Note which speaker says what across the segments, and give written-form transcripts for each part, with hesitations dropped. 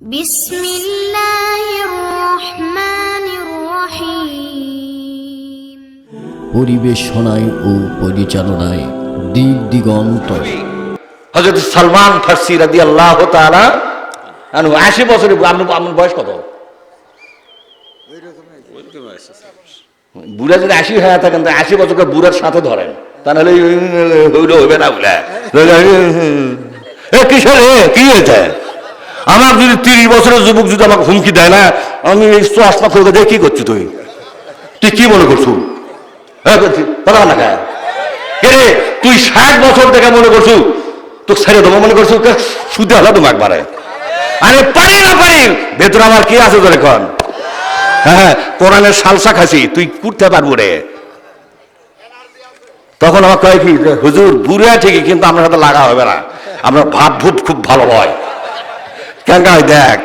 Speaker 1: বিসমিল্লাহির রহমানির রহিম।
Speaker 2: পরিবেশনায় ও পরিচালনায় দিক দিগন্ত।
Speaker 3: হযরত সালমান ফারসি রাদিয়াল্লাহু তাআলা আনহু 80 বছরের। আপনার বয়স কত? বুড়া যদি 80 হয়ে থাকেন, 80 বছরকে বুড়ার সাথে ধরেন, তাহলে হইবে না। কিসের কি হয়েছে? আমার যদি 30 বছরের যুবক যদি আমাকে হুমকি দেয় না, আমি আসনা করে দেয়, কি করছি তুই? তুই কি মনে করছু? তুই 60 বছর থেকে মনে করছু তোকে ছেড়ে দেবো মনে করছু? সুদে হলো তোমাকে একবারে। আরে পারি না পারি, ভেতরে আমার কি আছে তোর এখন? হ্যাঁ, কোরআনের সালসা খাসি, তুই করতে পারবো রে। তখন আমার কয় কি, হুজুর বুড়া ঠিকই, কিন্তু আমার সাথে লাগা হবে না, আমরা ভাব ভূত খুব ভালো হয়। কেন দেখ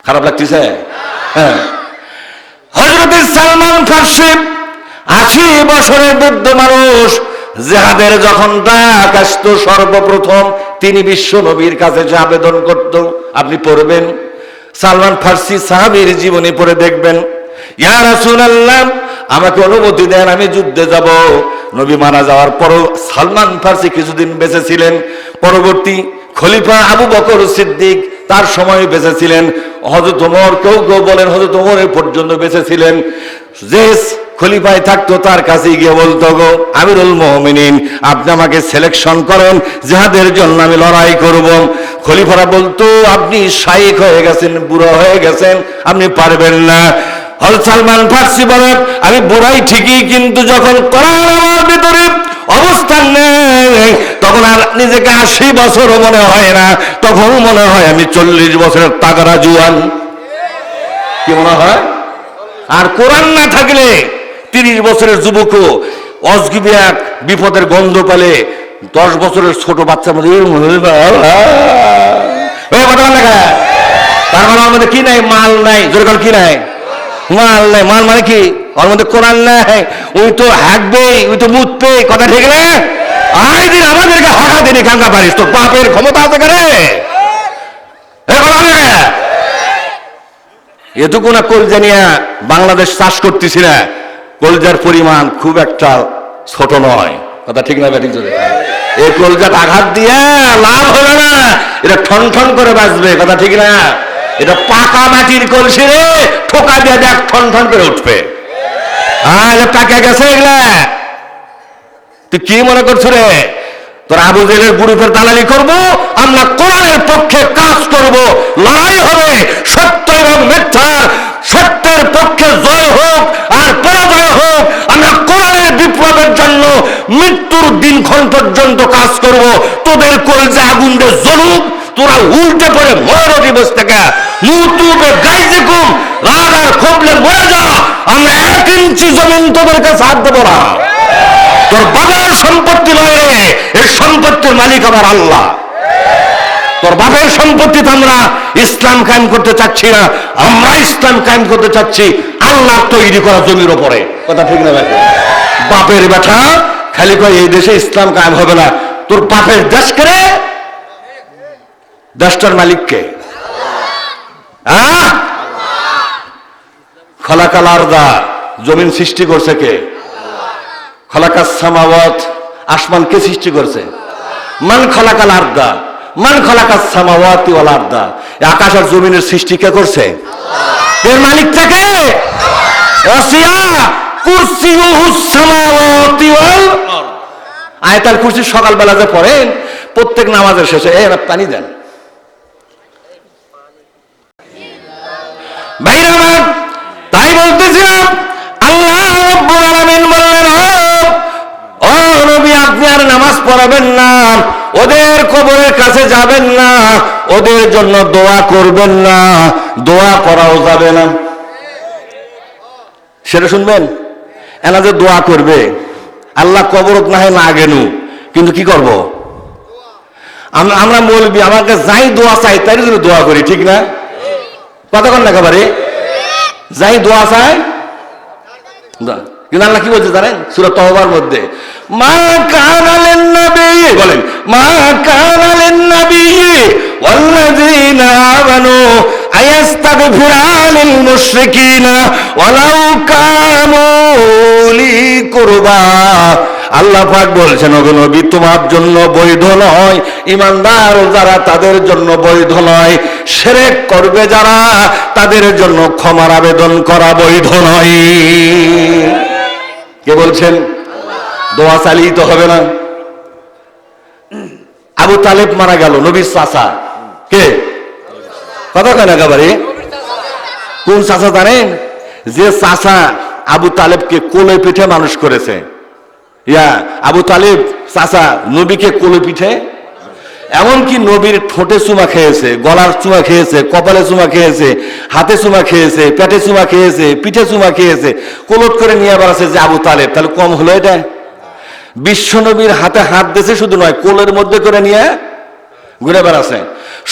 Speaker 3: খারাপ লাগতেছে? হ্যাঁ, হযরত সালমান ফারসি 80 বছরের বৃদ্ধ মানুষ, জিহাদের যখন ডাক আসতো সর্বপ্রথম তিনি বিশ্ব নবীর কাছে যে আবেদন করত, আপনি পড়বেন সালমান ফারসি সাহাবীর জীবনী পড়ে দেখবেন। ইয়া রাসূলুল্লাহ, আমাকে অনুমতি দেন, আমি যুদ্ধে যাব। নবী মারা যাওয়ার পরও সালমান ফারসি কিছুদিন বেঁচে ছিলেন। পরবর্তী খলিফা আবু বকর সিদ্দিক তার সময় বেঁচে ছিলেন। হযরত ওমর, কেউ কেউ বলেন হযরত ওমরের পর্যন্ত বেঁচে ছিলেন। যে খলিফায় থাকতো তার কাছে গিয়ে বলতো, গো আমিরুল মুমিনিন, আপনি আমাকে সিলেকশন করেন, জিহাদের জন্য আমি লড়াই করব। খলিফারা বলতো, আপনি শাইখ হয়ে গেছেন, বুড়া হয়ে গেছেন, আপনি পারবেন না। হযরত সালমান ফারসি বলেন, আমি বুড়াই ঠিকই, কিন্তু যখন কোরআন আমার ভিতরে অবস্থান নেই, তখন আর নিজেকে 80 বছরও মনে হয় না, তখন মনে হয় আমি 40 বছরের তাগড়া জুয়ান। কি মনে হয়? আর কোরআন না থাকলে 30 বছরের যুবকও অজগবি এক বিপদের গন্ধ পেলে 10 বছরের ছোট বাচ্চার মধ্যে তার মানে আমাদের কি নাই? মাল নাই। যেরকম কি নাই? মাল নাই। মাল মানে কি? ওর মধ্যে কোরআন নাই, ওই তো হাঁকবে, ওই তো মুতবে, কথা ঠিক না? আই দিন আমাদেরকে হাঁকা দিনি, কাঙ্গা পারিস, তোর বাপের ক্ষমতা আছে করে এটুকু না কলজা নিয়ে বাংলাদেশ চাষ করতেছি না, কলজার পরিমাণ খুব একটা ছোট নয়, কথা ঠিক না? ব্যাটিং চলে এই কলজাটা আঘাত দিয়ে লাভ হবে না, এটা ঠন ঠন করে বাঁচবে, কথা ঠিক না? এটা পাকা মাটির কলসি রে, ঠোকা দিয়ে দেখ ঠন ঠন করে উঠবে। টাকা গেছে এগুলা। তুই কি মনে করছো রে? তোর আবু জেলের গ্রুপের দালালি করব, আমরা কোরআনের পক্ষে কাজ করব, লড়াই হবে সত্য এবং মিথ্যা, সত্যের পক্ষে জয় হোক আর পরাজয় হোক, আমরা কোরআনের বিপ্লবের জন্য মৃত্যুর দিনক্ষণ পর্যন্ত কাজ করব। তোদের কলজে আগুন দিয়ে জ্বলুক, তোরা উল্টে পড়ে মরে দিবস থেকে মুতুবে গাইজেকুম, রাগ আর ক্ষোভলে মরে যা, আমরা 1 ইঞ্চি জমিন তোদেরকে ছাড় দেব না। তোর বাবার সম্পত্তি নয় রে, এই সম্পত্তির মালিক আমার আল্লাহ। তোর বাবার সম্পত্তিতে আমরা ইসলাম কায়েম করতে চাচ্ছি না, আমরা ইসলাম কায়েম করতে চাচ্ছি আল্লাহ তৈরি করা জমির ওপরে, কথা ঠিক না? বাপের বেটা খালি কয় এই দেশে ইসলাম কায়েম হবে না। তোর বাপের দেশ কে? দেশটার মালিক কে? খলাকাল আরদা, জমিন সৃষ্টি করছে কে? খলাকাস সামাওয়াত, আসমান কে সৃষ্টি করছে? মান খলাকাল আরদা, মান খলাকাস সামাওয়াতি ওয়াল আরদা, আকাশ আর জমিনের সৃষ্টি কে করছে? এর মালিক কে? ওয়াসিয়া কুরসিয়ুহুস সামাওয়াতি ওয়াল আরদ। আয়াতুল কুরসি সকালবেলা যে পড়েন প্রত্যেক নামাজের শেষে, পানি দেন ভাইরা আমার। তাই বলতেছিলাম, আল্লাহ রাব্বুল আলামিন বললেন, ও নবী, আপনি আর নামাজ পড়াবেন না, ওদের কবরের কাছে যাবেন না, ওদের জন্য দোয়া করবেন না, দোয়া করাও যাবে না। সেটা শুনবেন? এনা যে দোয়া করবে, আল্লাহ কবরত না হয় না গেনু, কিন্তু কি করব? আমরা বলবি আমাকে যাই দোয়া চাই তাই জন্য দোয়া করি, ঠিক না? কতক্ষণ একেবারে যাই দোয়া চাই, কিন্তু আল্লাহ কি বলছে জানেন? সূরা তওবার মধ্যে, মা কানা লিন নবী, বলেন মা কানা লিন-নাবিয়্যি ওয়াল্লাযীনা আমানু আয়াস্তাগফিরা লিল-মুশরিকিনা ওয়ালাউ কানু উলি কুরবা। আল্লাহ পাক বলছেন, ওগো নবী, তোমার জন্য বৈধ নয়, ঈমানদার যারা তাদের জন্য বৈধ নয়, শিরক করবে যারা তাদের জন্য ক্ষমার আবেদন করা বৈধ নয়। কে বলছেন? দোয়া চালিয়ে তো হবে না। আবু তালেব মারা গেল, নবীর চাচা। কে কথা কেন একেবারে? কোন চাচা জানেন? যে চাচা আবু তালেবকে কোলে পিঠে মানুষ করেছে। আবু তালেব চাচা নবীকে কোলে পিঠে, এমনকি নবীর ঠোঁটে চুমা খেয়েছে, গলার চুমা খেয়েছে, কপালে চুমা খেয়েছে, হাতে চুমা খেয়েছে, পেটে চুমা খেয়েছে, পিঠে চুমা খেয়েছে, কোলট করে নিয়ে বেড়াচ্ছে যে আবু তালেব। তাহলে কম হলো এটা? বিশ্ব নবীর হাতে হাত দিয়েছে, শুধু নয় কোলের মধ্যে করে নিয়ে ঘুরে বেড়াচ্ছে।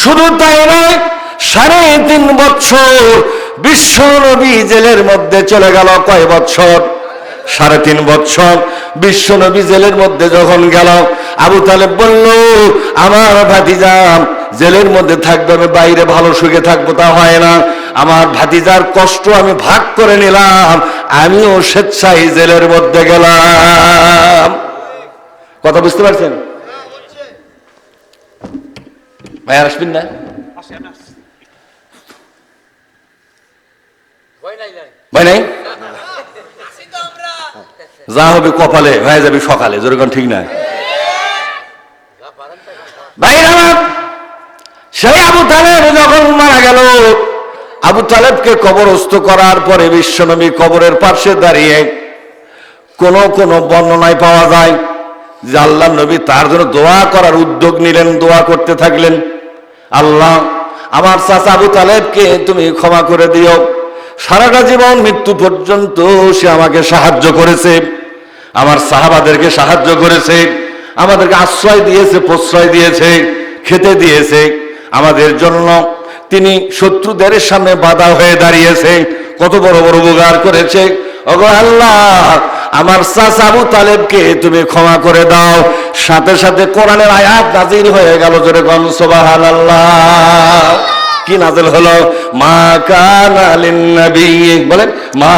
Speaker 3: শুধু তাই নয়, 3.5 বছর বিশ্ব নবী জেলের মধ্যে চলে গেল। কয় বছর? 3.5 বছর বিশ্ব নবী জেলের মধ্যে যখন গেল, আবু তালেব বলল, আমার ভাতিজা জেলের মধ্যে থাকবে, আমি বাইরে ভালো সুখে থাকবো তা হয় না, আমার ভাতিজার কষ্ট আমি ভাগ করে নিলাম, আমিও স্বেচ্ছায় জেলের মধ্যে গেলাম। কথা বুঝতে পারছেন ভাই? আর আসবেন না? ভাই নাই? যা হবে কপালে হয়ে যাবে সকালে, যেরকম ঠিক না ভাই? সেই আবু তালেব যখন মারা গেল, আবু তালেবকে কবরস্থ করার পরে বিশ্বনবী কবরের পাশে দাঁড়িয়ে কোন কোন বর্ণনায় পাওয়া যায় যে আল্লাহ নবী তার জন্য দোয়া করার উদ্যোগ নিলেন, দোয়া করতে থাকলেন, আল্লাহ আমার চাচা আবু তালেবকে তুমি ক্ষমা করে দিও, সারাটা জীবন মৃত্যু পর্যন্ত সে আমাকে সাহায্য করেছে, আমার সাহাবাদেরকে সাহায্য করেছে, আমাদেরকে আশ্রয় দিয়েছে, প্রশ্রয় দিয়েছে, খেতে দিয়েছে, আমাদের জন্য তিনি শত্রুদের সামনে বাধা হয়ে দাঁড়িয়েছে, কত বড় বড় উপকার করেছে। ওগো আল্লাহ, আমার চাচা আবু তালেবকে তুমি ক্ষমা করে দাও। সাথে সাথে কোরআনের আয়াত নাজিল হয়ে গেল, জোরে কোন সুবহানাল্লাহ। কি নাজিল হলো? মা কানা লিন-নবী, বলেন মা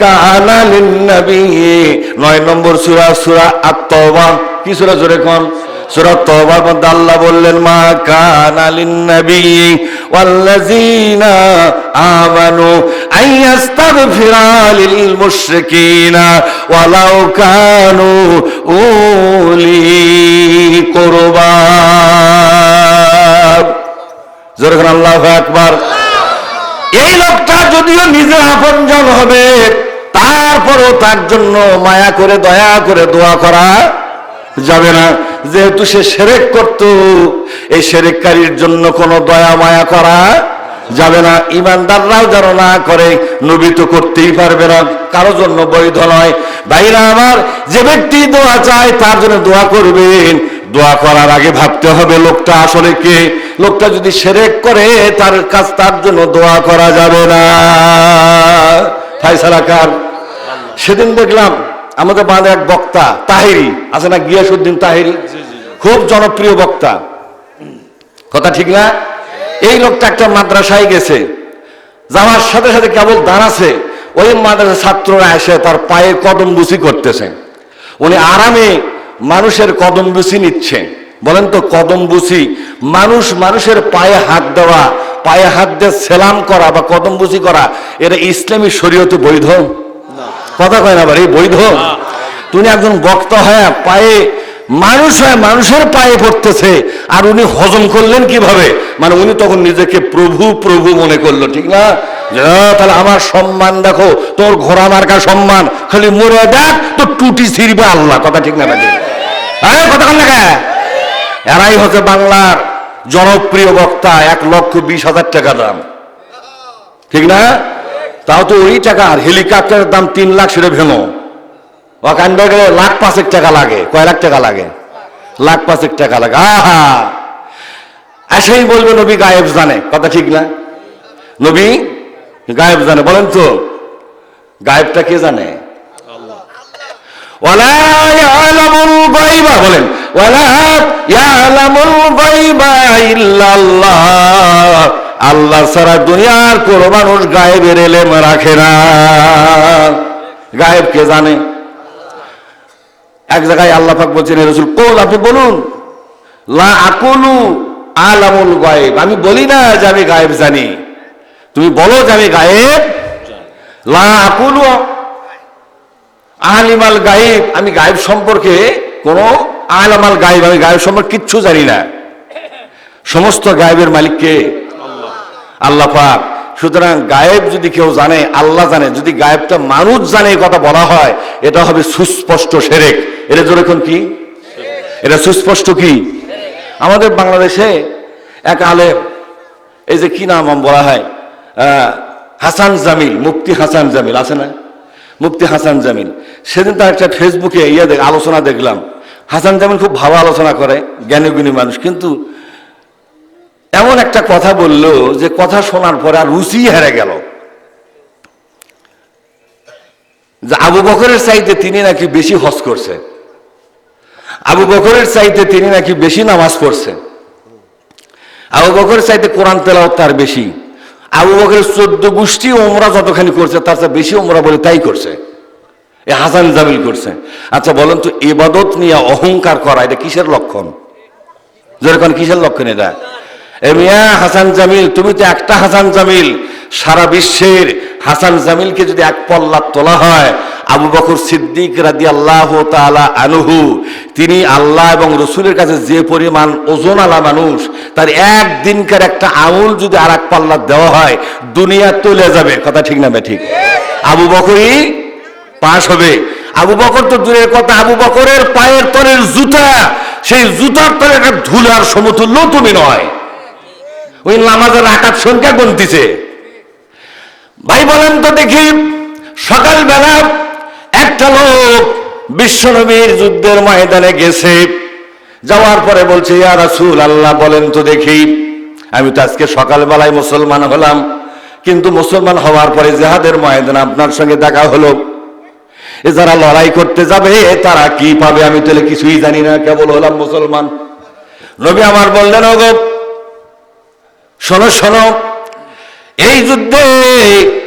Speaker 3: কানা লিন-নবী। 9 নম্বর সূরা, সূরা আত-তাওবা। কি সূরা? জোরে কোন সূরা তাওবার মধ্যে আল্লাহ বললেন, মা কানা লিন-নবী ওয়াল্লাযীনা আমানু আইয়াস্তাগফিরা লিল-মুশরিকিনা ওয়ালাউ কানু উলি কুরবা। জোরে কোন আল্লাহু আকবার। এই লোকটা যদিও নিজের আপনজন হবে, তারপরও তার জন্য মায়া করে দয়া করে দোয়া করা যাবে না, যেহেতু সে শিরক করত। এই শিরককারীর জন্য কোনো দয়া মায়া করা যাবে না। ঈমানদাররাও যেন না করে, নবী তো করতেই পারবে না, কারো জন্য বৈধ নয়। ভাইরা আমার, যে ব্যক্তি দোয়া চায় তার জন্য দোয়া করবেন, দোয়া করার আগে ভাবতে হবে লোকটা আসলে কে। লোকটা যদি শিরক করে, তার জন্য দোয়া করা যাবে না। ফায়সালা কার? সেদিন দেখলাম আমাদের বাঁধে এক বক্তা তাহেরি আছে না, গিয়াসউদ্দিন তাহেরি, খুব জনপ্রিয় বক্তা, কথা ঠিক না? এই লোকটা একটা মাদ্রাসায় গেছে, যাওয়ার সাথে সাথে কেবল দাঁড়াছে, ওই মাদ্রাসার ছাত্ররা এসে তার পায়ে কদম বুসি করতেছে। উনি আরামে মানুষের কদম বুসি নিচ্ছে। বলেন তো, কদম বুসি, মানুষের পায়ে হাত দেওয়া, পায়ে হাত দিয়ে সেলাম করা বা কদম বুসি করা, এটা ইসলামী শরীয়তে বৈধ? কথা কয় না ভাই, বৈধ? তুমি একজন বক্তা হয়ে পায়ে মানুষের পায়ে পড়তেছে, আর উনি হজম করলেন কিভাবে? মানে উনি তখন নিজেকে প্রভু প্রভু মনে করলো, ঠিক না? তাহলে আমার সম্মান দেখো, তোর ঘোড়া মার্কা সম্মান, খালি মরে দেখ তো টুটি ছিড়বে আল্লাহ, কথা ঠিক না ভাই? কথা কন না? এরাই হচ্ছে বাংলার জনপ্রিয় বক্তা, 1,20,000 টাকা দাম, ঠিক না? তাও তো ওই টাকা, আর হেলিকপ্টারের দাম 3 লাখ, সেটা ভেঙো ওখানে গেলে 1,05,000 টাকা লাগে। কয় লাখ টাকা লাগে? 1,05,000 টাকা লাগে। আহা, এসেই বলবে নবী গায়েব জানে, কথা ঠিক না? নবী গায়েব জানে। বলেন তো, গায়েবটা কে জানে? ওয়ালা ইয়ালামুল গায়বা, বলেন ওয়ালা ইয়ালামুল গায়বা গায়বা ইল্লাল্লাহ, আল্লাহ ছাড়া দুনিয়ার কোনো মানুষ গায়েবের ইলম রাখে না। গায়েব কে জানে? এক জায়গায় আল্লাহ পাক বলছেন, হে রাসূল কুল, আপনি বলুন, লা আকুলু আলামুল গায়েব, আমি বলি না যে আমি গায়েব জানি, তুমি বলো যে আমি গায়েব। লা আকুলু আলিমাল গায়েব, আমি গায়েব সম্পর্কে কোনো আলামাল গায়েব, আমি গায়েব সম্পর্কে কিচ্ছু জানি না। সমস্ত গায়েবের মালিক কে? আল্লাহ পাক। সুতরাং গায়েব যদি কেউ জানে, আল্লাহ জানে, যদি গায়েবটা মানুষ জানে এই কথা বলা হয়, এটা হবে সুস্পষ্ট শিরক। এটা যেরকম কি, এটা সুস্পষ্ট কি? আমাদের বাংলাদেশে এক আলেম, এই যে কি নাম বলা হয়, হাসান জামিল, মুফতি হাসান জামিল আছে না, মুফতি হাসান জামিল, সেদিন তার একটা ফেসবুকে আলোচনা দেখলাম। হাসান জামিল খুব ভালো আলোচনা করে, জ্ঞানী গুণী মানুষ, কিন্তু এমন একটা কথা বলল যে কথা শোনার পরে আর রুচি হেরে গেল, যে আবু বকরের চাইতে তিনি নাকি বেশি হজ করছে, আবু বকরের চাইতে তিনি নাকি বেশি নামাজ পড়ছে, আবু বকরের চাইতে কোরআন তেলাওয়াত তার বেশি, আবু বকরের 14 গোষ্ঠী ওমরা যতখানি করছে তার চেয়ে বেশি ওমরা বলে তাই করছে, এ হাসান জামিল করছে। আচ্ছা বলেন তো, ইবাদত নিয়ে অহংকার করা এটা কিসের লক্ষণ? যেরকম কিসের লক্ষণ এটা? এ মিয়া হাসান জামিল, তুমি তো একটা হাসান জামিল, সারা বিশ্বের হাসান জামিলকে যদি এক পল্লা তোলা হয়, আবু বকর সিদ্দিক রাদিয়াল্লাহু তাআলা আনহু, তিনি আল্লাহ এবং রসুলের কাছে যে পরিমাণ ওজন আলা মানুষ, তার একদিনকার একটা আমল যদি আর এক পাল্লা দেওয়া হয়, দুনিয়া তুলে যাবে। কথা ঠিক না ঠিক? আবু বকরই পাশ হবে। আবু বকর তো দূরের কথা, আবু বকরের পায়ের তলের জুতা, সেই জুতার তলে একটা ধুলার সমতুল্য তুমি নয়। ওই নামাজের রাকাত সংখ্যা গুনতিছে। ভাই বলেন তো দেখি, সকালবেলা একটা লোক বিশ্বনবীর যুদ্ধের ময়দানে গেছে, যাওয়ার পরে বলছে, ইয়া রাসূল আল্লাহ, বলেন তো দেখি, আমি তো আজকে সকালবেলায় মুসলমান হলাম, কিন্তু মুসলমান হওয়ার পরে জিহাদের ময়দানে আপনার সঙ্গে দেখা হলো, এ যারা লড়াই করতে যাবে তারা কি পাবে? আমি তাহলে কিছুই জানি না, কেবল হলাম মুসলমান। নবী আমার বললেন, ওগো শোনো শোনো, এই যুদ্ধে,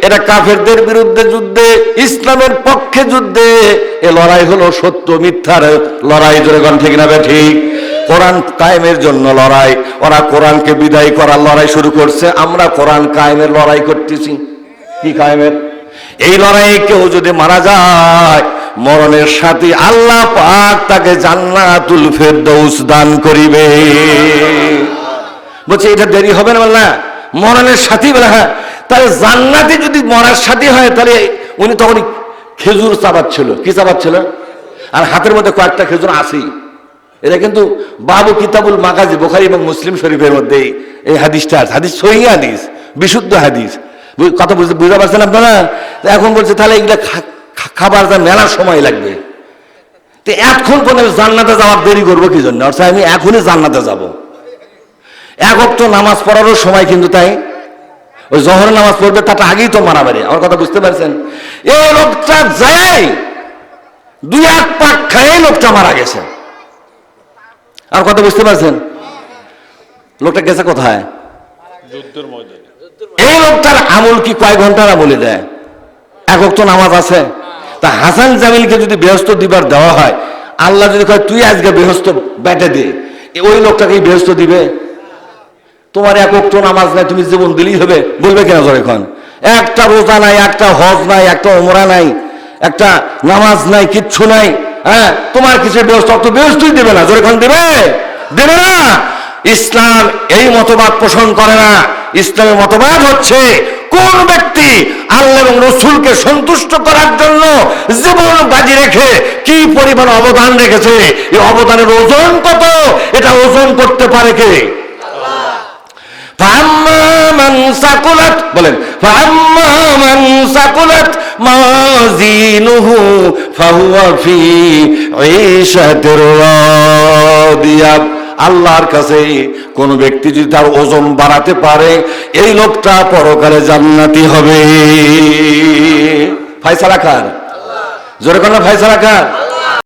Speaker 3: এটা কাফেরদের বিরুদ্ধে যুদ্ধে, ইসলামের পক্ষে যুদ্ধে, এ লড়াই হলো সত্য মিথ্যার লড়াই। জোরেগণ ঠিক না ঠিক? কোরআন কায়েমের জন্য লড়াই। ওরা কোরআনকে বিদায় করার লড়াই শুরু করছে, আমরা কোরআন কায়েমের লড়াই করতেছি। কি কায়েমের? এই লড়াইয়ে কেউ যদি মারা যায়, মরণের সাথে আল্লাহ পাক তাকে জান্নাতুল ফেরদৌস দান করিবে। বলছে এটা দেরি হবে না, বল না, মরণের সাথী বলে। হ্যাঁ, তাহলে জান্নাতে যদি মরার সাথী হয়, তাহলে উনি তখন খেজুর চাবাচ্ছিল। কি চাবাচ্ছিল? আর হাতের মধ্যে কয়েকটা খেজুর আসি। এটা কিন্তু বাবু কিতাবুল মাগাজি, বুখারী এবং মুসলিম শরীফের মধ্যে এই হাদিসটা আছে। হাদিস সহিহ হাদিস, বিশুদ্ধ হাদিস। কথা বুঝতে পারছেন আপনারা? এখন বলছে তাহলে এগুলা খাবার যা মেলার সময় লাগবে, তো এখন কোন জান্নাতে যাওয়ার দেরি করবো কি জন্য? অর্থাৎ আমি এখনই জান্নাতে যাব। এক ওয়াক্ত নামাজ পড়ারও সময় কিন্তু তাই, ওই জোহরের নামাজ পড়বে তার আগেই তো মারামারি। আমার কথা বুঝতে পারছেন? এই লোকটা যায় 2-1 পাক খায় লোকটা মারা গেছে। আর কথা বুঝতে পারছেন? লোকটা গেছে কোথায়? যুদ্ধের ময়দানে। এই লোকটার আমল কি কয় ঘন্টার আমলে দেয়? এক ওয়াক্ত নামাজ আছে। তা হাসান জামিলকে যদি বেহেশত দিবার দেওয়া হয়, আল্লাহ যদি কয় তুই আজকে বেহেশত বেটে দে, ওই লোকটাকে বেহেশত দিবে? তোমার এক ওয়াক্ত নামাজ নাই, তুমি জীবন দিলেই হবে, বলবে কেন? জোরে এখন একটা রোজা নাই, একটা হজ নাই, একটা ওমরা নাই, একটা নামাজ নাই, কিচ্ছু নাই, হ্যাঁ, তোমার কিছু ব্যবস্থা তো ব্যবস্থাই দেবে না। জোরে এখন দেবে? দেবে না। ইসলাম এই মতবাদ পোষণ করে না। ইসলামের মতবাদ হচ্ছে, কোন ব্যক্তি আল্লাহ এবং রসুলকে সন্তুষ্ট করার জন্য জীবন বাজি রেখে কি পরিমাণ অবদান রেখেছে, এই অবদানের ওজন কত, এটা ওজন করতে পারে কে? فأما من ثقلت বলেন فأما من ثقلت موازينه فهو في عيشة راضية। আল্লাহর কাছে কোন ব্যক্তি যদি তার ওজন বাড়াতে পারে, এই লোকটা পরকালে জান্নাতি হবে। ফয়সালা কার? জোরে কোন ফয়সালা কার?